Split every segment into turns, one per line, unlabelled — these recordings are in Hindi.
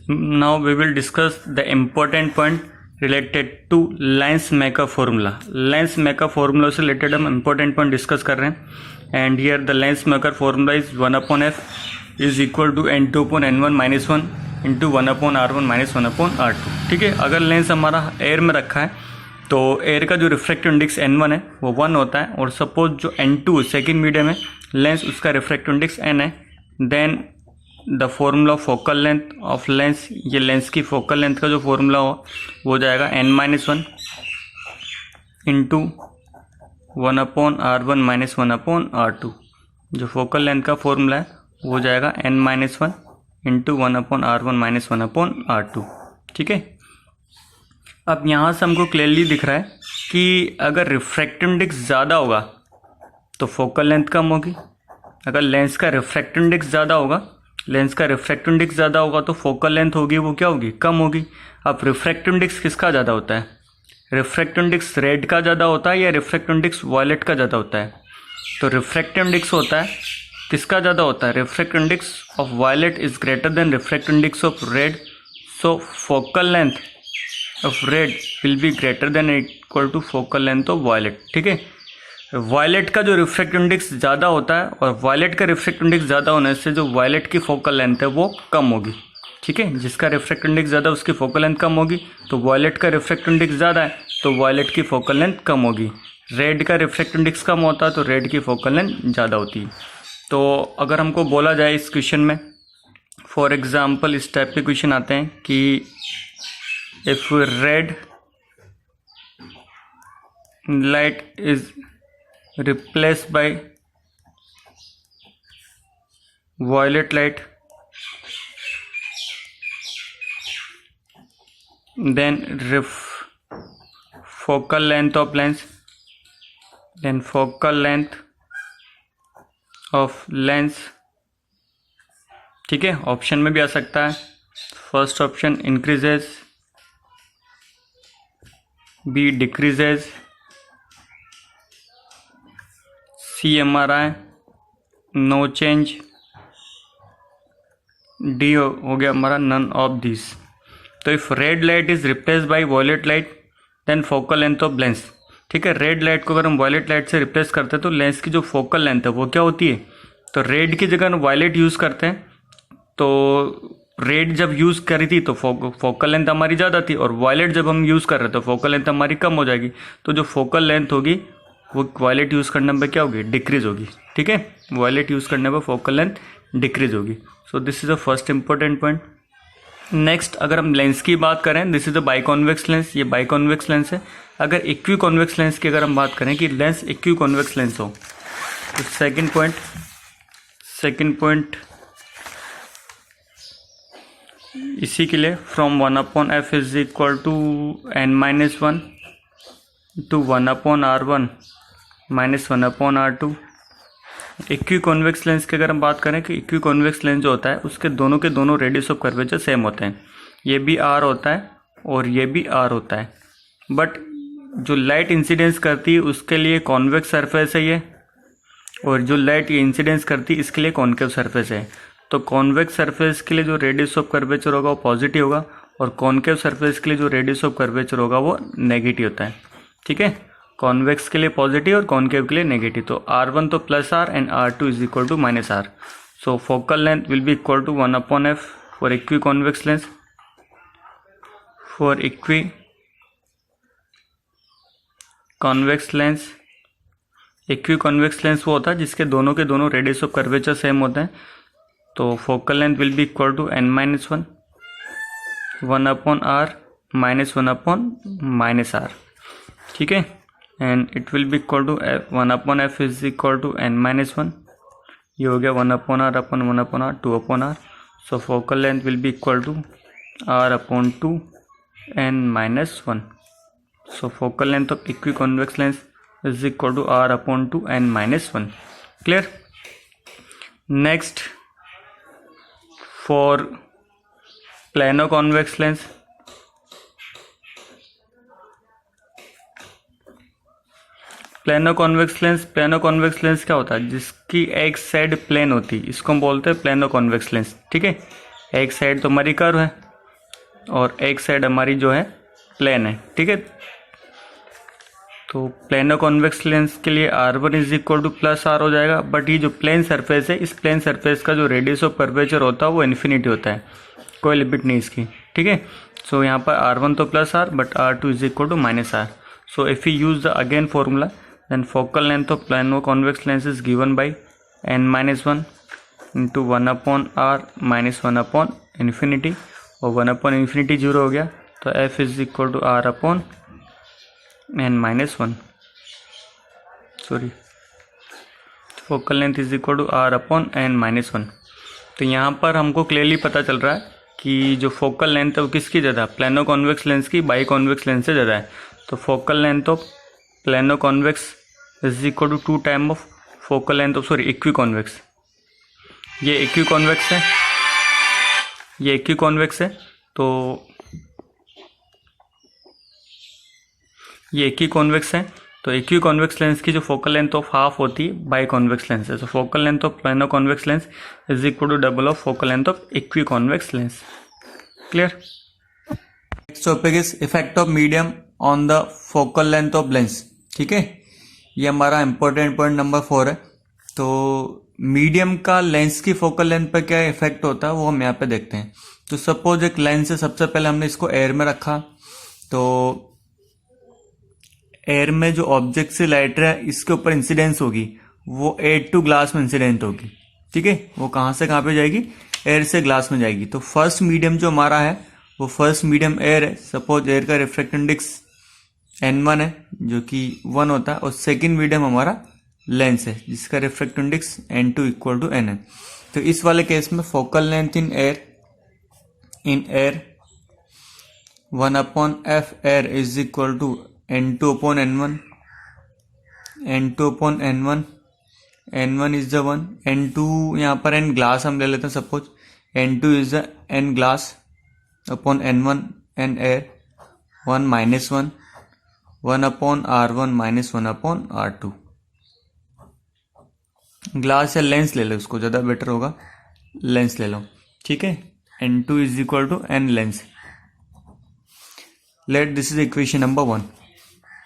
Now we will discuss the important point related to Lenz-Maker formula. Lenz-Maker formula से related हम important point discuss कर रहे हैं and here the Lenz-Maker formula is 1/f is equal to n2 upon n1 minus 1 into 1 upon r1 minus 1 upon r2. ठीक है, अगर लेंस हमारा एयर में रखा है तो एयर का जो रिफ्रैक्टिव इंडेक्स n1 है वो 1 होता है और सपोज जो n2 सेकेंड मीडियम है लेंस उसका रिफ्रैक्टिव इंडेक्स n है, then the formula focal length of lens, ये लेंस की फोकल लेंथ का जो फॉर्मूला हो जाएगा n-1 into 1 upon r1 minus 1 upon r2. जो फोकल लेंथ का फॉर्मूला है वो हो जाएगा n-1 into 1 upon r1 minus 1 upon r2. ठीक है, अब यहाँ से हमको क्लियरली दिख रहा है कि अगर रिफ्रैक्टिव इंडेक्स ज़्यादा होगा तो फोकल लेंथ कम होगी. अगर लेंस का रिफ्रैक्टिव इंडेक्स ज़्यादा होगा, लेंस का रिफ्रैक्टिव इंडेक्स ज़्यादा होगा तो फोकल लेंथ होगी वो क्या होगी, कम होगी. अब रिफ्रैक्टिव इंडेक्स किसका ज़्यादा होता है, रिफ्रैक्टिव इंडेक्स रेड का ज़्यादा होता है या रिफ्रैक्टिव इंडेक्स वायलेट का ज़्यादा होता है. तो रिफ्रैक्टिव इंडेक्स होता है किसका ज़्यादा होता है, refractive index of violet is greater than refractive index of red. So focal length of red will be greater than equal to focal length of violet. ठीक है, वायलेट का जो रिफ्रैक्टिव इंडेक्स ज़्यादा होता है और वायलेट का रिफ्रैक्टिव इंडेक्स ज़्यादा होने से जो वायलेट की फोकल लेंथ है वो कम होगी. ठीक है, जिसका रिफ्रैक्टिव इंडेक्स ज़्यादा उसकी फोकल लेंथ कम होगी. तो वायलेट का रिफ्रैक्टिव इंडेक्स ज़्यादा है तो वायलेट की फोकल लेंथ कम होगी. रेड का रिफ्रैक्टिव इंडेक्स कम होता है तो रेड की फोकल लेंथ ज़्यादा होती है. तो अगर हमको बोला जाए इस क्वेश्चन में, फॉर एग्जाम्पल इस टाइप के क्वेश्चन आते हैं कि if red light is replaced by violet light, then focal length of lens, then focal length of lens. ठीक है, ऑप्शन में भी आ सकता है. First option increases, B decreases, CMRI no change, D हो गया हमारा नन ऑफ दिस. तो if red light is replace by violet light then focal length of lens. ठीक है, रेड लाइट को अगर हम वॉयलेट लाइट से रिप्लेस करते हैं तो लेंस की जो फोकल लेंथ है वो क्या होती है, तो रेड की जगह हम वॉयलेट यूज़ करते हैं. तो रेड जब यूज़ करी थी तो फोकल लेंथ हमारी ज़्यादा थी और वॉयलेट जब हम यूज़ कर रहे तो फोकल लेंथ हमारी कम हो जाएगी. तो जो फोकल लेंथ होगी वो वायलेट यूज़ करने पर क्या होगी, डिक्रीज होगी. ठीक है, वायलेट यूज़ करने पर फोकल लेंथ डिक्रीज होगी. So this is the first important point. Next अगर हम लेंस की बात करें, this is a biconvex lens, ये बाइकॉन्वेक्स लेंस है. अगर इक्वी कॉन्वेक्स लेंस की अगर हम बात करें कि लेंस इक्वी कॉन्वेक्स लेंस हो तो सेकंड पॉइंट इसी के लिए from 1/f is equal to n-1 to 1/r1 minus 1/r2. Equiconvex lens की अगर हम बात करें कि इक्वी कॉन्वेक्स लेंस जो होता है उसके दोनों के दोनों रेडियस ऑफ कर्वेचर सेम होते हैं. ये भी r होता है और ये भी r होता है. बट जो लाइट इंसिडेंस करती है उसके लिए कॉन्वेक्स सरफेस है ये, और जो लाइट ये इंसिडेंस करती है इसके लिए कॉन्केव सरफेस है. तो कॉन्वेक्स सरफेस के लिए जो रेडियस ऑफ कर्वेचर होगा वो पॉजिटिव होगा और कॉन्केव सरफेस के लिए जो रेडियस ऑफ कर्वेचर होगा वो नेगेटिव होता है. ठीक है, कॉन्वेक्स के लिए पॉजिटिव और कॉन्केव के लिए नेगेटिव. तो r1 तो प्लस r and r2 is equal to minus r. So focal length will be equal to 1/f for equiconvex lens. For equiconvex lens, equiconvex lens वो होता है जिसके दोनों के दोनों रेडियस ऑफ कर्वेचर सेम होते हैं. तो focal length will be equal to n-1 1/r minus 1/r. ठीक है, and it will be equal to 1/f is equal to n-1. ये हो गया 1/r अपन 1/r 2/r. So focal length will be equal to r/2 n-1. So focal length of equiconvex lens is equal to r/2 n-1. Clear. Next for planoconvex lens, planoconvex lens क्या होता है, जिसकी एक साइड प्लेन होती है, इसको हम बोलते हैं प्लेनो कॉन्वेक्स लेंस. ठीक है, एक साइड तो हमारी कर्व है और एक साइड हमारी जो है प्लेन है, ठीक है। तो प्लेनो कॉन्वेक्स लेंस के लिए R1 is equal to plus r हो जाएगा, बट ये जो प्लेन सरफेस है, इस प्लेन सरफेस का जो रेडियस ऑफ कर्वेचर होता है वो इन्फिनिटी होता है, कोई लिमिट नहीं इसकी, ठीक है। सो यहाँ पर R1 तो plus r, but R2 is equal to minus r. So if you use the again formula, then focal length of planoconvex lens is given by n-1 into 1/r minus 1/infinity, और 1/infinity 0 हो गया, तो f is equal to r/n-1, sorry, focal length is equal to r/n-1। तो यहाँ पर हमको क्लियरली पता चल रहा है कि जो फोकल लेंथ है वो किसकी ज़्यादा, प्लेनो कॉन्वेक्स लेंस की बाई कॉन्वेक्स लेंस से ज़्यादा है। तो focal length of planoconvex is equal to 2 time of focal length of, sorry, equiconvex. ये इक्वी कॉन्वेक्स है, ये इक्वी कॉन्वेक्स है, तो ये इक्वी कॉन्वेक्स है। तो इक्वी कॉन्वेक्स लेंस की जो फोकल लेंथ ऑफ हाफ होती है बाई कॉन्वेक्स लेंस है। तो focal length of planoconvex lens is equal to double of focal length of equiconvex lens. Clear? Next topic is effect of medium on the focal length of lens, ठीक है। ये हमारा इंपॉर्टेंट पॉइंट नंबर 4 है। तो मीडियम का लेंस की फोकल लेंथ पर क्या इफेक्ट होता है वो हम यहाँ पे देखते हैं। तो सपोज एक लेंस है, सबसे पहले हमने इसको एयर में रखा, तो एयर में जो ऑब्जेक्ट से लाइट है इसके ऊपर इंसिडेंस होगी वो एयर टू ग्लास में इंसिडेंट होगी, ठीक है। वो कहाँ से कहाँ पे जाएगी, एयर से ग्लास में जाएगी। तो फर्स्ट मीडियम जो हमारा है वो फर्स्ट मीडियम एयर है। सपोज एयर का रिफ्रैक्टिव इंडेक्स n1 है जो कि 1 होता है, और सेकेंड मीडियम हमारा लेंस है जिसका refractive index n2 equal to n है। तो इस वाले केस में focal length in air 1/f air is equal to n2/n1, n2/n1, n1 is the 1, n2 यहाँ पर n ग्लास हम ले लेते हैं। Suppose n2 is the n glass upon n1 n air, 1 minus 1, 1/r1 minus 1/r2। Glass या लेंस ले लो, उसको ज़्यादा बेटर होगा, लेंस ले लो, ठीक है। n2 is equal to n lens. Let this is equation number 1।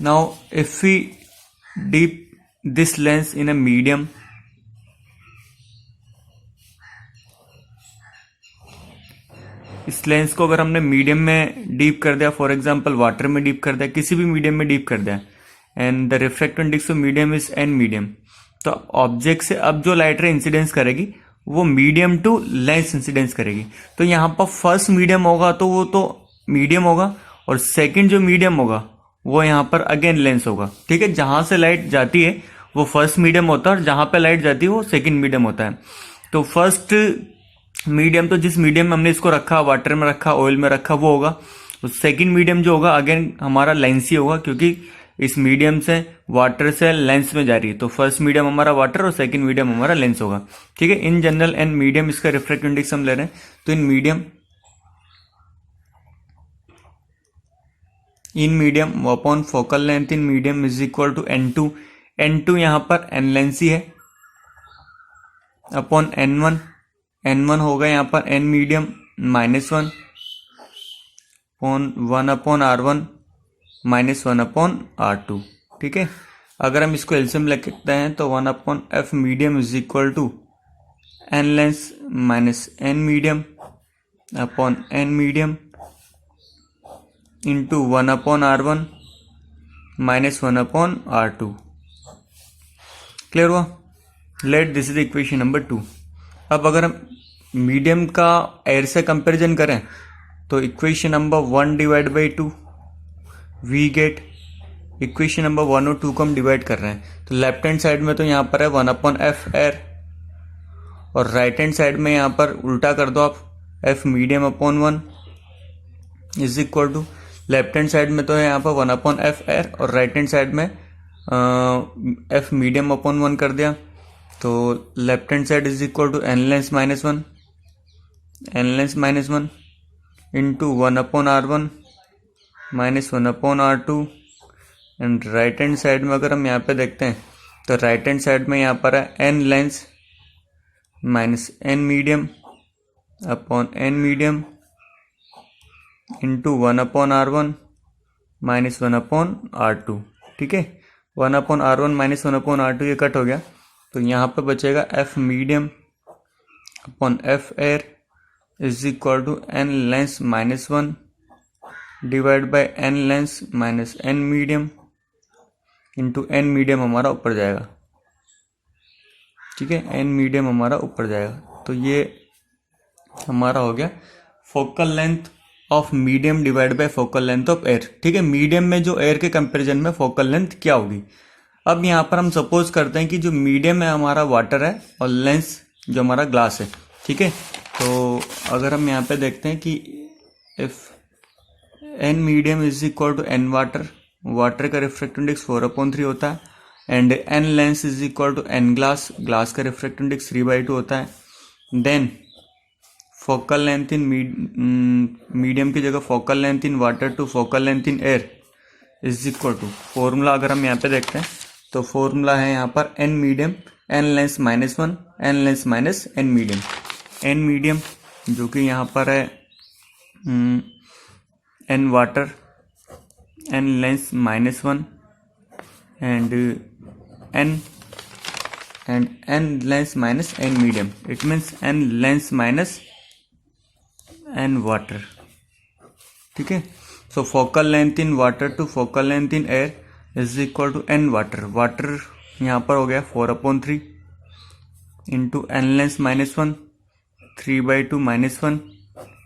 Now if we dip this lens in a medium, इस लेंस को अगर हमने मीडियम में डीप कर दिया, फॉर एग्जांपल वाटर में डीप कर दिया, किसी भी मीडियम में डीप कर दिया, and the refractive index of medium is n medium, तो ऑब्जेक्ट से अब जो लाइट रे इंसिडेंस करेगी वो मीडियम टू लेंस इंसिडेंस करेगी। तो यहाँ पर फर्स्ट मीडियम होगा तो वो तो मीडियम होगा, और सेकेंड जो मीडियम होगा वो यहाँ पर अगेन लेंस होगा, ठीक है। जहां से लाइट जाती है वो फर्स्ट मीडियम होता है, और जहां पे लाइट जाती है वो सेकंड मीडियम होता है। तो फर्स्ट मीडियम, तो जिस मीडियम में हमने इसको रखा, वाटर में रखा, ऑयल में रखा, वो होगा। तो सेकंड मीडियम जो होगा अगेन हमारा लेंस ही होगा, क्योंकि इस मीडियम से वाटर से लेंस में जा रही है। तो फर्स्ट मीडियम हमारा वाटर और सेकंड मीडियम हमारा लेंस होगा, ठीक है। इन जनरल एन मीडियम इसका रिफ्रैक्टिव इंडेक्स हम ले रहे हैं, तो in medium upon focal length in medium is equal to n2। n2 यहाँ पर n लेंस ही है, अपॉन n1, n1 होगा यहाँ पर n medium minus 1 upon 1/r1 minus 1/r2, ठीक है। अगर हम इसको एलसीएम लिखते हैं तो 1/f medium is equal to n lens minus n medium upon n medium into 1/r1 minus 1/r2। Clear हुआ? Let this is equation number 2। अब अगर हम मीडियम का एयर से कंपैरिजन करें तो equation number 1 divide by 2 we get, equation number 1 और 2 को हम डिवाइड कर रहे हैं, तो लेफ्ट हैंड साइड में तो यहाँ पर है 1/f एयर, और राइट हैंड साइड में यहाँ पर उल्टा कर दो आप, f medium upon 1 is equal to, left hand side में तो है यहाँ पर 1/f एयर, और राइट हैंड साइड में f मीडियम अपॉन 1 कर दिया, तो left hand side is equal to n lens minus 1, n lens minus 1 into 1/r1 minus 1/r2, and right hand side में अगर हम यहाँ पे देखते हैं तो राइट हैंड साइड में यहाँ पर है n lens minus n medium upon n medium into 1/R1 minus 1/R2। ठीक है, 1/R1 माइनस 1/R2 ये कट हो गया, तो यहाँ पे बचेगा f medium upon f air is equal to n lens minus 1 divide by n lens minus n medium into n medium हमारा ऊपर जाएगा। ठीक है, एन मीडियम हमारा ऊपर जाएगा, तो ये हमारा हो गया focal length of medium divide by focal length of air. ठीक है, मीडियम में जो एयर के कंपैरिजन में फोकल लेंथ क्या होगी। अब यहाँ पर हम सपोज करते हैं कि जो मीडियम है हमारा वाटर है और लेंस जो हमारा ग्लास है। ठीक है, तो अगर हम यहाँ पे देखते हैं कि if n medium is equal to n water, water का रिफ्रैक्टिव इंडेक्स 4/3 होता है, and n lens is equal to n glass, glass का रिफ्रैक्टिव इंडेक्स 3/2 होता है। Then focal length in medium की जगह focal length in water to focal length in air is equal to, formula अगर हम यहाँ पे देखते हैं तो फॉर्मूला है यहाँ पर n medium n lens minus 1 n lens minus n medium. N medium जो कि यहाँ पर है n water n lens minus 1 and n lens minus n medium, it means n lens minus n water. ठीक है, so focal length in water to focal length in air is equal to n water, water यहाँ पर हो गया 4/3 into n lens minus 1 3/2 minus 1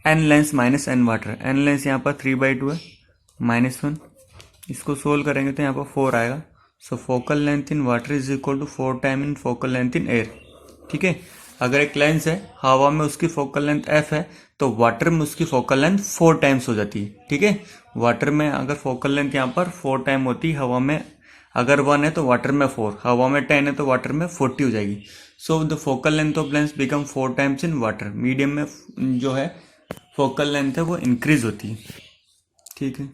n lens minus n water, n lens यहाँ पर 3/2 है माइनस 1, इसको सोल्व करेंगे तो यहाँ पर 4 आएगा। So focal length in water is equal to 4 time in focal length in air. ठीक है, अगर एक लेंस है हवा में उसकी फोकल लेंथ एफ है तो वाटर में उसकी फोकल लेंथ 4 टाइम्स हो जाती है। ठीक है, वाटर में अगर फोकल लेंथ यहाँ पर 4 टाइम होती है, हवा में अगर 1 है तो वाटर में 4, हवा में 10 है तो वाटर में 40 हो जाएगी। So the focal length of lens become 4 times in water. Medium में जो है फोकल लेंथ है वो इंक्रीज होती है। ठीक है।